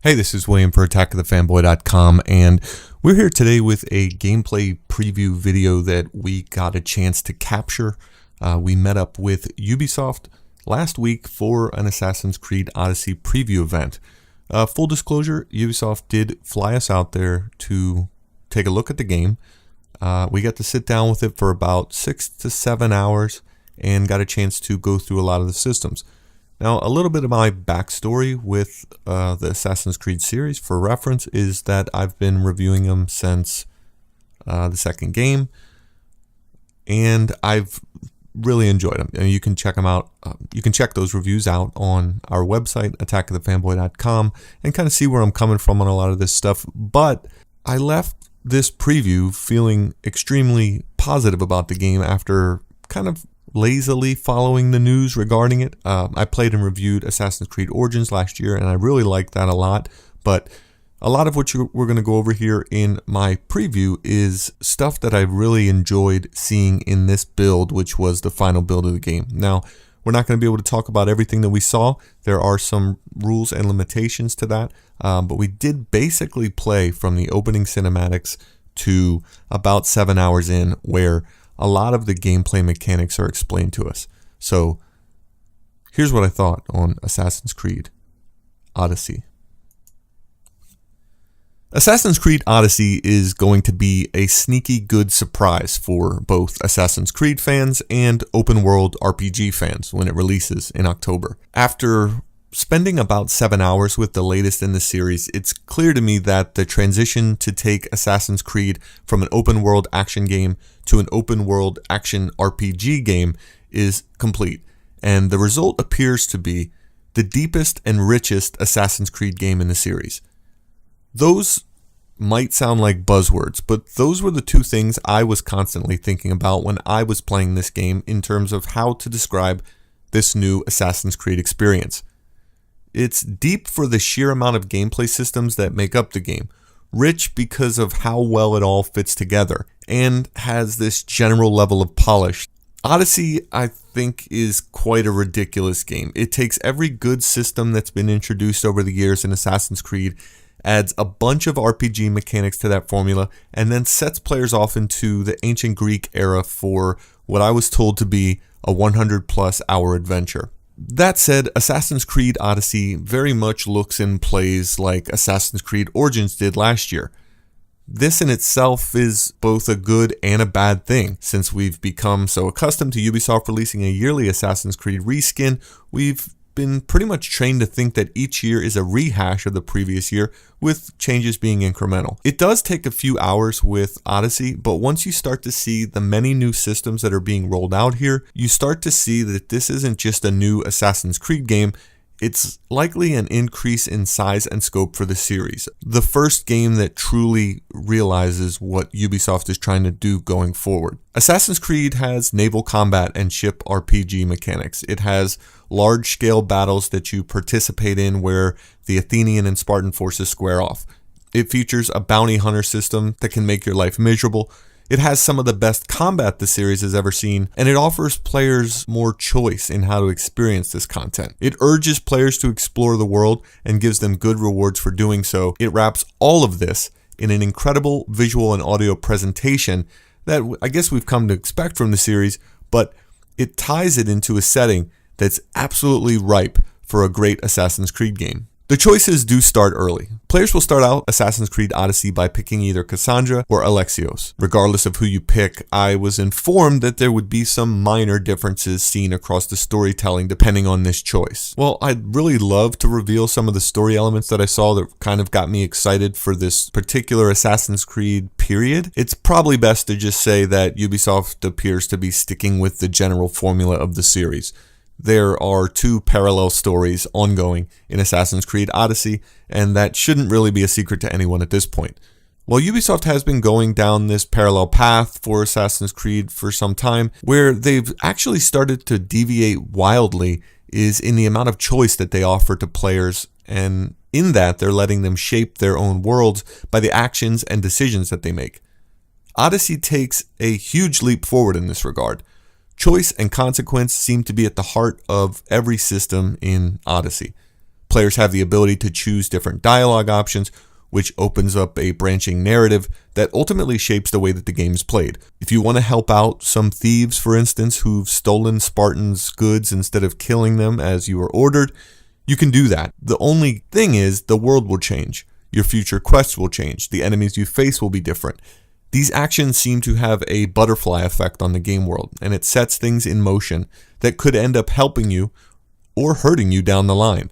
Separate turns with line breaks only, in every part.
Hey, this is William for attackofthefanboy.com, and we're here today with a gameplay preview video that we got a chance to capture. We met up with Ubisoft last week for an Assassin's Creed Odyssey preview event. Full disclosure, Ubisoft did fly us out there to take a look at the game. We got to sit down with it for about 6 to 7 hours and got a chance to go through a lot of the systems. Now, a little bit of my backstory with the Assassin's Creed series for reference is that I've been reviewing them since the second game, and I've really enjoyed them. And you can check them out. You can check those reviews out on our website, attackofthefanboy.com, and kind of see where I'm coming from on a lot of this stuff. But I left this preview feeling extremely positive about the game after kind of lazily following the news regarding it. I played and reviewed Assassin's Creed Origins last year, and I really liked that a lot. But a lot of what we're going to go over here in my preview is stuff that I really enjoyed seeing in this build, which was the final build of the game. Now, we're not going to be able to talk about everything that we saw. There are some rules and limitations to that, but we did basically play from the opening cinematics to about 7 hours in, where a lot of the gameplay mechanics are explained to us. So here's what I thought on Assassin's Creed Odyssey. Assassin's Creed Odyssey is going to be a sneaky good surprise for both Assassin's Creed fans and open world RPG fans when it releases in October. After spending about 7 hours with the latest in the series, it's clear to me that the transition to take Assassin's Creed from an open world action game to an open world action RPG game is complete, and the result appears to be the deepest and richest Assassin's Creed game in the series. Those might sound like buzzwords, but those were the two things I was constantly thinking about when I was playing this game in terms of how to describe this new Assassin's Creed experience. It's deep for the sheer amount of gameplay systems that make up the game, rich because of how well it all fits together, and has this general level of polish. Odyssey, I think, is quite a ridiculous game. It takes every good system that's been introduced over the years in Assassin's Creed, adds a bunch of RPG mechanics to that formula, and then sets players off into the ancient Greek era for what I was told to be a 100+ hour adventure. That said, Assassin's Creed Odyssey very much looks and plays like Assassin's Creed Origins did last year. This in itself is both a good and a bad thing. Since we've become so accustomed to Ubisoft releasing a yearly Assassin's Creed reskin, we've been pretty much trained to think that each year is a rehash of the previous year, with changes being incremental. It does take a few hours with Odyssey, but once you start to see the many new systems that are being rolled out here, you start to see that this isn't just a new Assassin's Creed game. It's likely an increase in size and scope for the series. The first game that truly realizes what Ubisoft is trying to do going forward. Assassin's Creed has naval combat and ship RPG mechanics. It has large-scale battles that you participate in where the Athenian and Spartan forces square off. It features a bounty hunter system that can make your life miserable. It has some of the best combat the series has ever seen, and it offers players more choice in how to experience this content. It urges players to explore the world and gives them good rewards for doing so. It wraps all of this in an incredible visual and audio presentation that I guess we've come to expect from the series, but it ties it into a setting that's absolutely ripe for a great Assassin's Creed game. The choices do start early. Players will start out Assassin's Creed Odyssey by picking either Cassandra or Alexios. Regardless of who you pick, I was informed that there would be some minor differences seen across the storytelling depending on this choice. Well, I'd really love to reveal some of the story elements that I saw that kind of got me excited for this particular Assassin's Creed period. It's probably best to just say that Ubisoft appears to be sticking with the general formula of the series. There are two parallel stories ongoing in Assassin's Creed Odyssey, and that shouldn't really be a secret to anyone at this point. While Ubisoft has been going down this parallel path for Assassin's Creed for some time, where they've actually started to deviate wildly is in the amount of choice that they offer to players, and in that they're letting them shape their own worlds by the actions and decisions that they make. Odyssey takes a huge leap forward in this regard. Choice and consequence seem to be at the heart of every system in Odyssey. Players have the ability to choose different dialogue options, which opens up a branching narrative that ultimately shapes the way that the game is played. If you want to help out some thieves, for instance, who've stolen Spartans' goods instead of killing them as you were ordered, you can do that. The only thing is, the world will change. Your future quests will change. The enemies you face will be different. These actions seem to have a butterfly effect on the game world, and it sets things in motion that could end up helping you or hurting you down the line.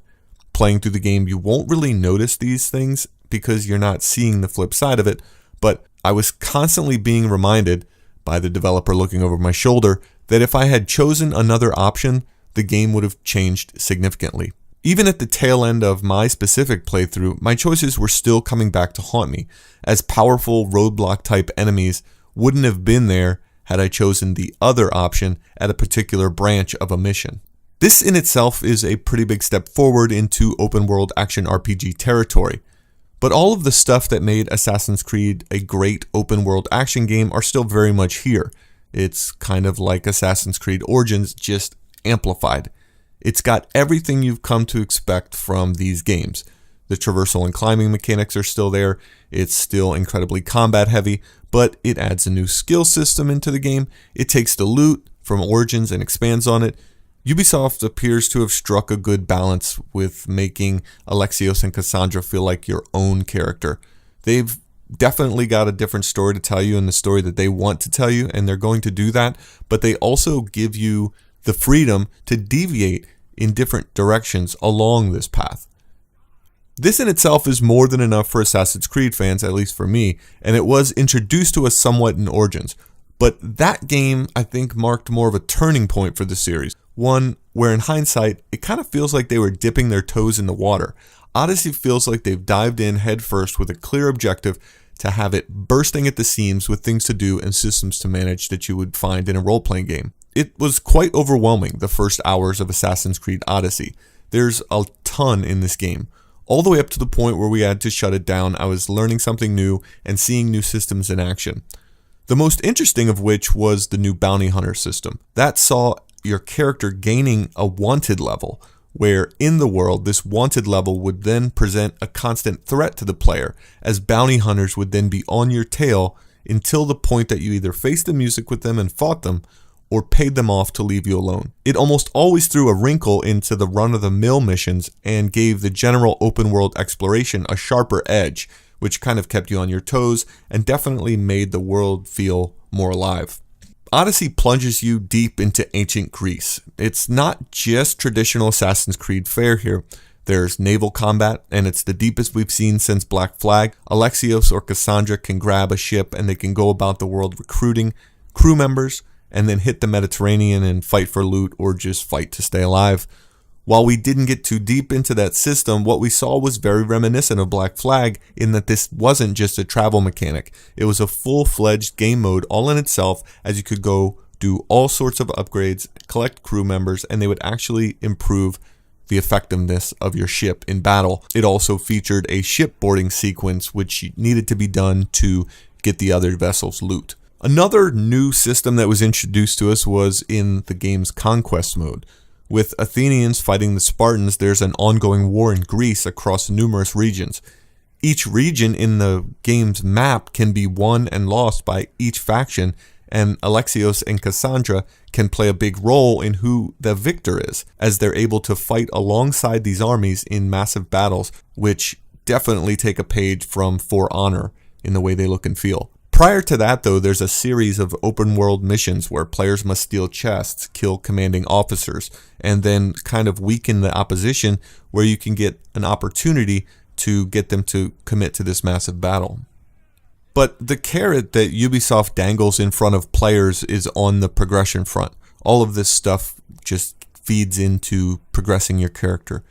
Playing through the game, you won't really notice these things because you're not seeing the flip side of it, but I was constantly being reminded by the developer looking over my shoulder that if I had chosen another option, the game would have changed significantly. Even at the tail end of my specific playthrough, my choices were still coming back to haunt me, as powerful roadblock type enemies wouldn't have been there had I chosen the other option at a particular branch of a mission. This in itself is a pretty big step forward into open world action RPG territory, but all of the stuff that made Assassin's Creed a great open world action game are still very much here. It's kind of like Assassin's Creed Origins, just amplified. It's got everything you've come to expect from these games. The traversal and climbing mechanics are still there. It's still incredibly combat heavy, but it adds a new skill system into the game. It takes the loot from Origins and expands on it. Ubisoft appears to have struck a good balance with making Alexios and Cassandra feel like your own character. They've definitely got a different story to tell you and the story that they want to tell you, and they're going to do that, but they also give you the freedom to deviate in different directions along this path. This in itself is more than enough for Assassin's Creed fans, at least for me, and it was introduced to us somewhat in Origins. But that game, I think, marked more of a turning point for the series. One where, in hindsight, it kind of feels like they were dipping their toes in the water. Odyssey feels like they've dived in headfirst with a clear objective to have it bursting at the seams with things to do and systems to manage that you would find in a role-playing game. It was quite overwhelming, the first hours of Assassin's Creed Odyssey. There's a ton in this game. All the way up to the point where we had to shut it down, I was learning something new and seeing new systems in action. The most interesting of which was the new bounty hunter system. That saw your character gaining a wanted level, where in the world this wanted level would then present a constant threat to the player, as bounty hunters would then be on your tail until the point that you either faced the music with them and fought them, or paid them off to leave you alone. It almost always threw a wrinkle into the run-of-the-mill missions and gave the general open-world exploration a sharper edge, which kind of kept you on your toes and definitely made the world feel more alive. Odyssey plunges you deep into ancient Greece. It's not just traditional Assassin's Creed fare here. There's naval combat, and it's the deepest we've seen since Black Flag. Alexios or Cassandra can grab a ship and they can go about the world recruiting crew members, and then hit the Mediterranean and fight for loot or just fight to stay alive. While we didn't get too deep into that system, what we saw was very reminiscent of Black Flag in that this wasn't just a travel mechanic. It was a full-fledged game mode all in itself, as you could go do all sorts of upgrades, collect crew members, and they would actually improve the effectiveness of your ship in battle. It also featured a shipboarding sequence which needed to be done to get the other vessels' loot. Another new system that was introduced to us was in the game's conquest mode. With Athenians fighting the Spartans, there's an ongoing war in Greece across numerous regions. Each region in the game's map can be won and lost by each faction, and Alexios and Cassandra can play a big role in who the victor is, as they're able to fight alongside these armies in massive battles, which definitely take a page from For Honor in the way they look and feel. Prior to that, though, there's a series of open-world missions where players must steal chests, kill commanding officers, and then kind of weaken the opposition, where you can get an opportunity to get them to commit to this massive battle. But the carrot that Ubisoft dangles in front of players is on the progression front. All of this stuff just feeds into progressing your character.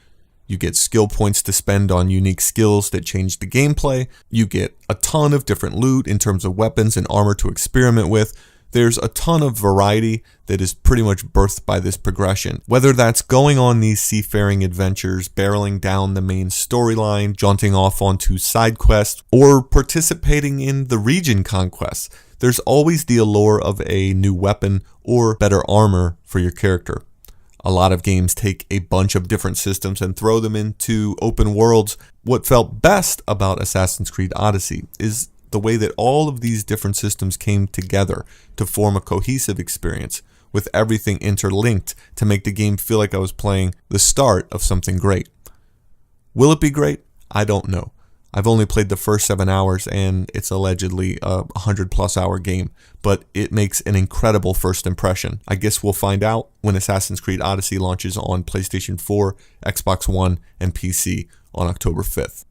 You get skill points to spend on unique skills that change the gameplay. You get a ton of different loot in terms of weapons and armor to experiment with. There's a ton of variety that is pretty much birthed by this progression. Whether that's going on these seafaring adventures, barreling down the main storyline, jaunting off onto side quests, or participating in the region conquests, there's always the allure of a new weapon or better armor for your character. A lot of games take a bunch of different systems and throw them into open worlds. What felt best about Assassin's Creed Odyssey is the way that all of these different systems came together to form a cohesive experience, with everything interlinked to make the game feel like I was playing the start of something great. Will it be great? I don't know. I've only played the first 7 hours, and it's allegedly a 100+ hour game, but it makes an incredible first impression. I guess we'll find out when Assassin's Creed Odyssey launches on PlayStation 4, Xbox One, and PC on October 5th.